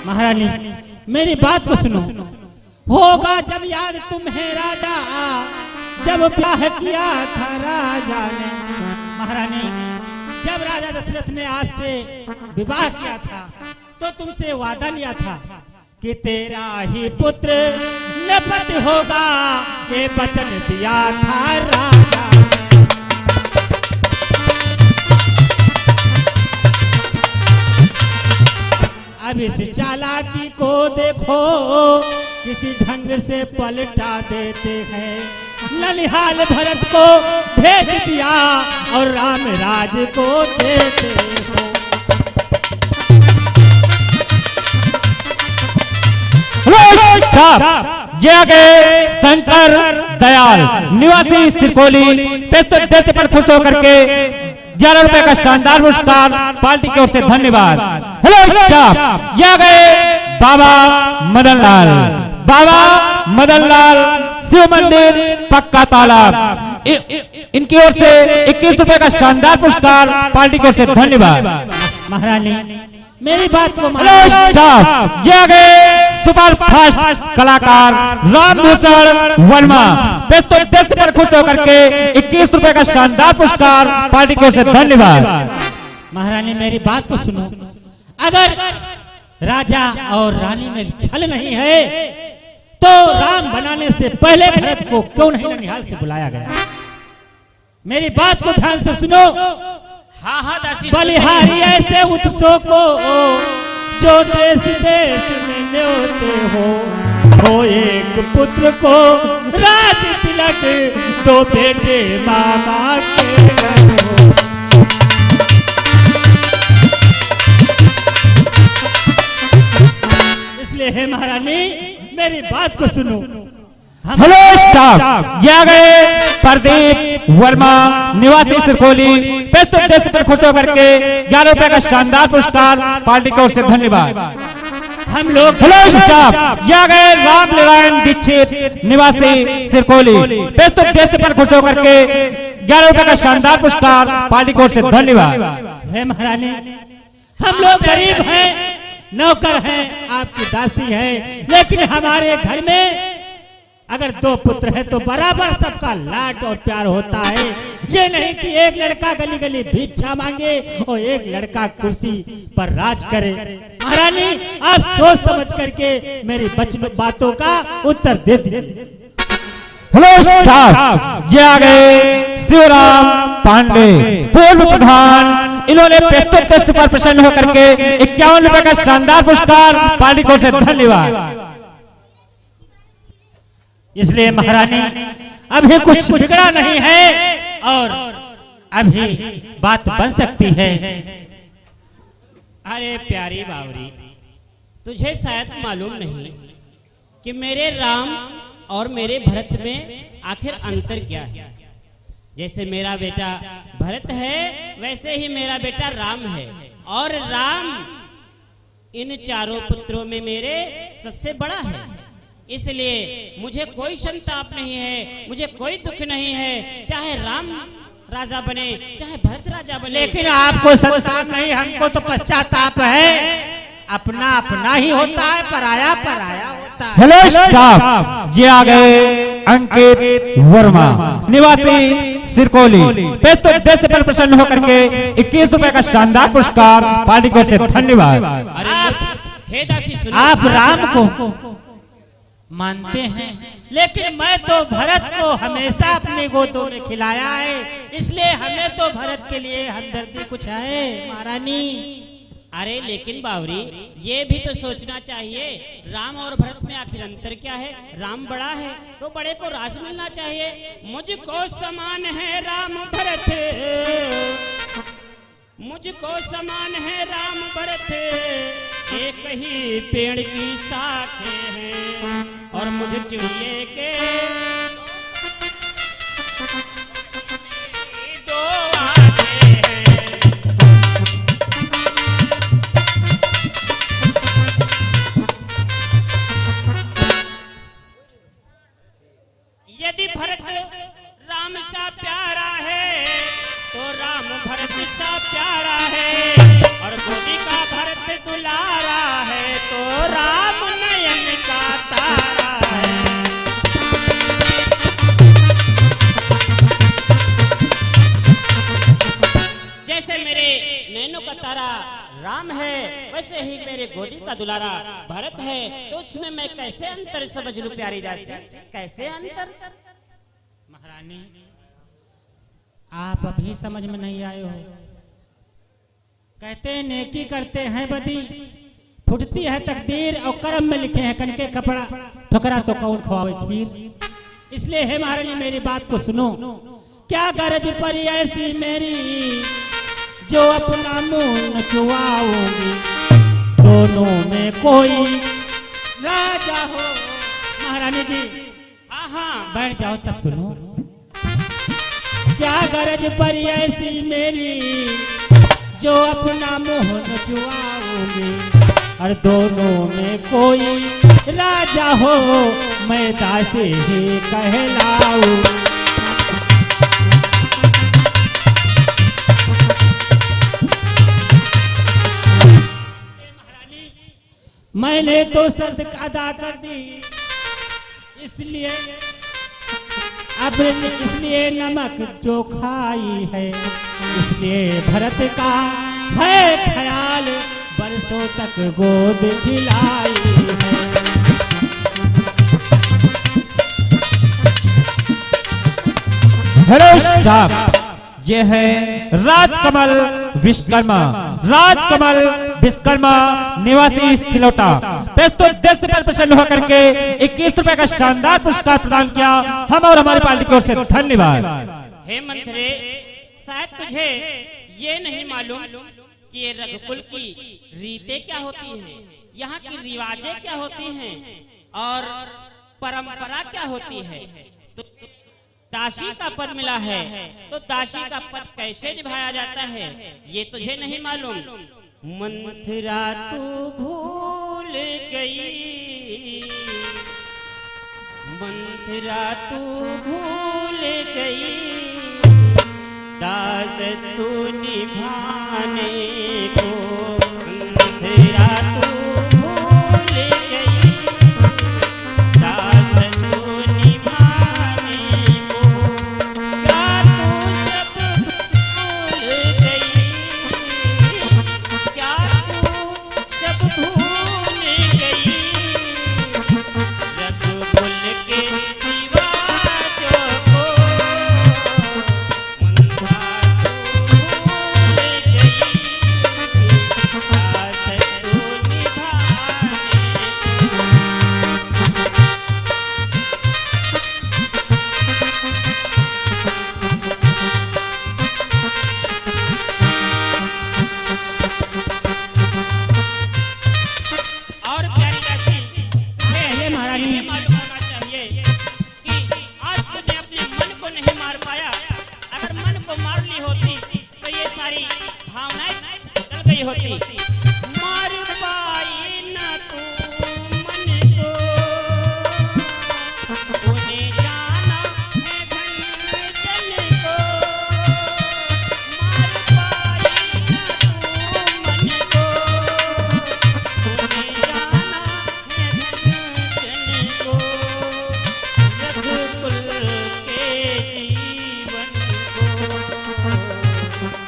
महारानी मेरी बात को सुनो। होगा जब याद तुम्हें राजा जब ब्याह किया था राजा ने। महारानी जब राजा दशरथ ने आपसे विवाह किया था तो तुमसे वादा लिया था कि तेरा ही पुत्र नपति होगा, ये वचन दिया था राजा ने। अब इस चालाकी को देखो, किसी ढंग से पलटा देते हैं। ननिहाल भरत को भेज दिया और राम राज को देते हो। जय गए शंकर दयाल निवासी सिरकोली देश पर खुश होकर के 11 रुपए का शानदार पुरस्कार पार्टी की ओर से धन्यवाद। हेलो स्टाफ, जय गए बाबा मदन लाल शिव मंदिर पक्का तालाब, इनकी ओर से 21 रुपए का शानदार पुरस्कार पार्टी की ओर से धन्यवाद। महारानी मेरी बात को जय गए सुपर फास्ट कलाकार रामभूषण वर्मा देश पर खुश होकर के 21 रुपए का शानदार पुरस्कार पार्टी की ओर से धन्यवाद। महारानी मेरी बात को सुनो। अगर राजा और रानी में छल नहीं है तो राम बनाने से पहले भरत को क्यों नहीं ननिहाल से बुलाया गया? मेरी बात को ध्यान से सुनो। हाँ दासी, बलिहारी ऐसे उत्सव को जो देश देश में न्योते हो एक पुत्र को राज तिलक, दो बेटे मामा के घर हो। इसलिए हे महारानी मेरी बात को सुनो। हेलो स्टाफ, जय गए प्रदीप वर्मा निवासी सिरकोली देश पर खुश होकर के 11 रुपए का शानदार पुरस्कार पार्टी की ओर से धन्यवाद। हम लोग हेलो स्टाफ, जय गए राम नारायण दीक्षित निवासी सिरकोली देश पर खुश होकर के 11 रुपए का शानदार पुरस्कार पार्टी की ओर से धन्यवाद। हे महारानी हम लोग गरीब हैं, नौकर हैं, आपकी दासी है, लेकिन हमारे घर में अगर 2 पुत्र है तो बराबर सबका लाड और प्यार होता है। ये नहीं कि एक लड़का गली गली भिक्षा मांगे और एक लड़का कुर्सी पर राज करे। महारानी आप सोच समझ करके मेरी बातों का उत्तर दे दीजिए। हेलो स्टाफ, जय गए शिवराम पांडे पूर्व प्रधान, इन्होंने देश पर प्रसन्न होकर के 51 रुपए का शानदार पुरस्कार पार्टी की ओर से धन्यवाद। इसलिए महारानी अभी कुछ बिगड़ा नहीं है और अभी बात बन सकती है। अरे प्यारी बावरी, तुझे शायद मालूम नहीं कि मेरे राम और मेरे भरत में आखिर अंतर क्या है। जैसे मेरा बेटा भरत है वैसे ही मेरा बेटा राम है, और राम इन चारों पुत्रों में मेरे सबसे बड़ा है। इसलिए मुझे कोई संताप नहीं है, मुझे कोई दुख नहीं है, चाहे राम राजा बने चाहे भरत राजा बने। लेकिन आपको संताप नहीं, हमको तो पश्चाताप है। अपना अपना ही होता है, पराया पराया होता है। हेलो स्टाफ, ये आ गए अंकित वर्मा निवासी सिरकोली देश पर प्रसन्न होकर के 21 रुपए का शानदार पुरस्कार पार्टी की ओर से धन्यवाद। आप राम को मानते हैं, लेकिन मैं तो भरत को हमेशा अपनी गोदों में खिलाया है, इसलिए हमें तो भरत के लिए हमदर्दी कुछ है महारानी। अरे लेकिन बावरी, ये भी तो सोचना चाहिए राम और भरत में आखिर अंतर क्या है। राम बड़ा है तो बड़े को राज मिलना चाहिए। मुझको समान है राम भरत, मुझको समान है राम भरत, एक ही पेड़ की शाखें हैं और मुझ चिड़िए के दो आंखें हैं। यदि भरत राम सा प्यारा है तो राम भरत सा प्यारा है, और गोदी का भरत दुलारा है तो वैसे ही मेरे गोदी का दुलारा भरत है, तो उसमें मैं कैसे अंतर समझ लूं प्यारी दासी, कैसे अंतर? महारानी, आप अभी समझ में नहीं आए हो। कहते हैं नेकी करते हैं बदी, फुटती है तकदीर, और कर्म में लिखे हैं कनके कपड़ा, ठुकरा तो कौन खवावे खीर। इसलिए है महारानी मेरी बात को सुनो। क्या गरज पर ऐसी मेरी जो अपना मुंह न छुआऊंगी, दोनों में कोई राजा हो। महारानी जी हाँ हाँ बैठ जाओ तब सुनो। क्या गरज पर ऐसी मेरी जो अपना मुंह न छुआऊंगी, और दोनों में कोई राजा हो, मैं दासी ही कहलाऊं। मैंने तो शर्त अदा कर दी, इसलिए इसलिए नमक जो खाई है, इसलिए भरत का है ख्याल, बरसों तक गोद खिलाई है। हेलो स्टाफ, ये है राजकमल विश्वकर्मा, राजकमल विश्वकर्मा निवासी सिलोटा। प्रस्तुत देश पर प्रसन्न होकर के 21 रुपए का शानदार पुरस्कार प्रदान किया हम और हमारी पार्टी की ओर से धन्यवाद। हे मंत्रे, शायद तुझे ये नहीं मालूम कि ये रघुकुल की रीतें क्या होती हैं, यहाँ की रिवाजें क्या होती हैं और परंपरा क्या होती है। तो दासी का पद मिला है, तो दासी का पद कैसे निभाया जाता है ये तुझे नहीं मालूम। मंथरा तू भूल गई, मंथरा तू भूल गई, दास तू निभाने को, मंथरा तू भूल गई, दास तू निभाने को, क्या तू सब भूल गई, क्या तू सब भूल गई, रघुकुल के रिवाजों को, मंथरा तू भूल गई, दास तू निभाने और प्यारी दासी, ये महारानी। ये मालूम होना चाहिए कि आज तूने अपने मन को नहीं मार पाया। अगर मन को मार ली होती तो ये सारी भावनाएं निकल गई होती। मार पाई ना तू मन को, तूने जाना है भंजन को, मार पाई ना तू मन को, तूने जाना है भंजन को, रघुकुल के जीवन को,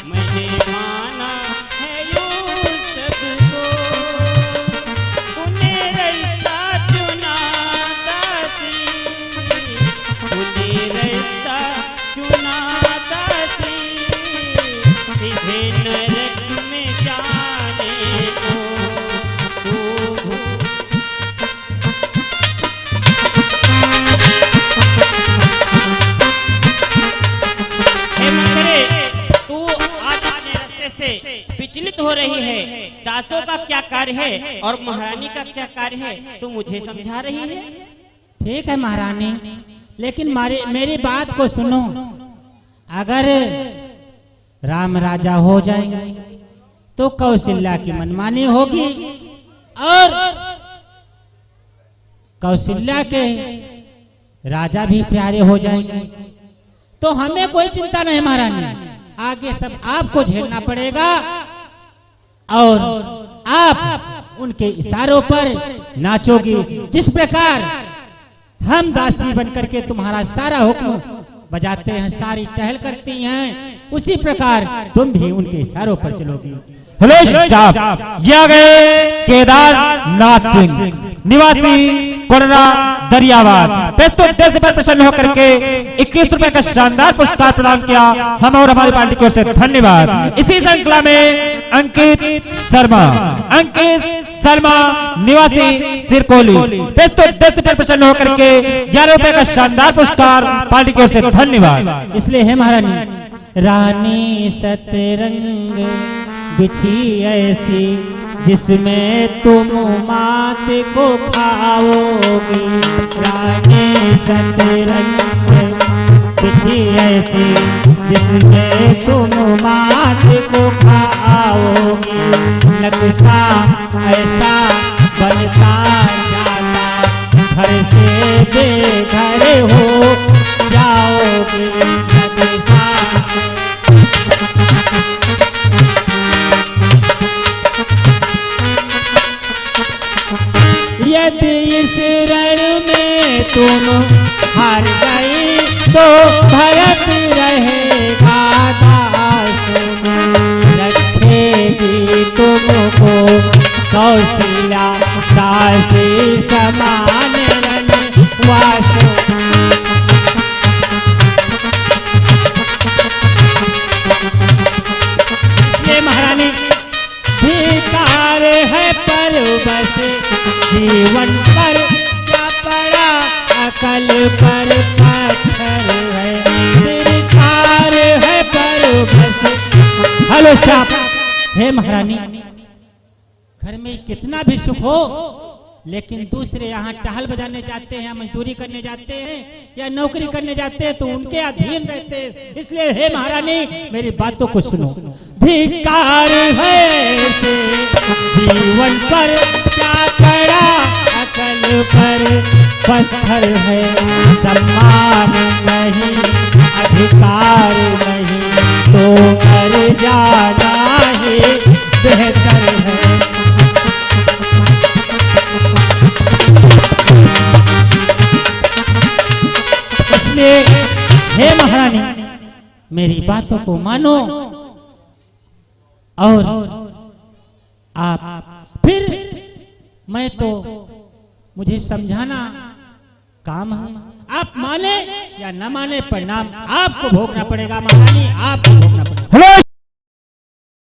मैंने माना है यूं सबको, तूने रास्ता चुना दासी, तूने रास्ता चुना दासी, सीधे नरक में जाने को, तू भूल हे मंगरे, तू आज अपने रास्ते से विचलित हो रही है। दासों का क्या कार्य है और महारानी का क्या कार्य है, तू मुझे समझा रही है। ठीक है महारानी, लेकिन मेरी बात को सुनो। अगर राम राजा हो जाएंगे तो कौशल्या की मनमानी होगी, और कौशल्या के राजा भी प्यारे हो जाएंगे, तो हमें कोई चिंता नहीं महारानी। आगे सब आपको झेलना पड़ेगा, और आप उनके इशारों पर नाचोगी। जिस प्रकार हम दासी बनकर के तुम्हारा सारा हुक्म बजाते हैं, सारी टहल करती हैं, उसी प्रकार तुम भी उनके इशारों पर चलोगी। हेलो स्टाफ, ये आ गए केदारनाथ सिंह निवासी कोडरा दरियावाद। प्रस्तुत उद्देश्य पर प्रसन्न होकर के 21 रुपए का शानदार पुरस्कार प्रदान किया हम और हमारी पार्टी की ओर से धन्यवाद। इसी श्रृंखला में अंकित शर्मा निवासी सिरकोली प्रस्तुत उद्देश्य पर प्रसन्न होकर के 11 रुपए का शानदार पुरस्कार पार्टी की ओर से धन्यवाद। इसलिए है महारानी, रानी सतरंग बिछी ऐसी जिसमें तुम मात को खाओगी, रानी सतरंग बिछी ऐसी जिसमें तुम मात को खाओगी, नक्शा ऐसा बनता जाता घर से बेघर हो जाओगी, नक्शा यदि इस रण में तुम हार गई तो भरत रहेगा दास में, रखेगी तुमको कौशल्या दासी समान रणवास। ये महारानी धिकार है पर बस जीवन पर क्या पड़ा, अकल पर पत्थर है, धिकार है पर बस। हेलो स्टाफ, हे महारानी, घर में कितना भी सुख हो लेकिन दूसरे यहाँ टहल बजाने जाते हैं, मजदूरी करने जाते हैं या नौकरी करने जाते हैं तो उनके अधीन रहते हैं। इसलिए हे महारानी मेरी बातों को सुनो, धिक्कार है जीवन पर क्या पड़ा, अकल पर पत्थर है, सम्मान नहीं अधिकार नहीं तो मर जाना ही बेहतर है। हे महारानी मेरी बातों को मानो और आप फिर मैं तो मुझे समझाना काम है, आप माने या न माने परिणाम आपको भोगना पड़ेगा महारानी, आपको भोगना पड़ेगा।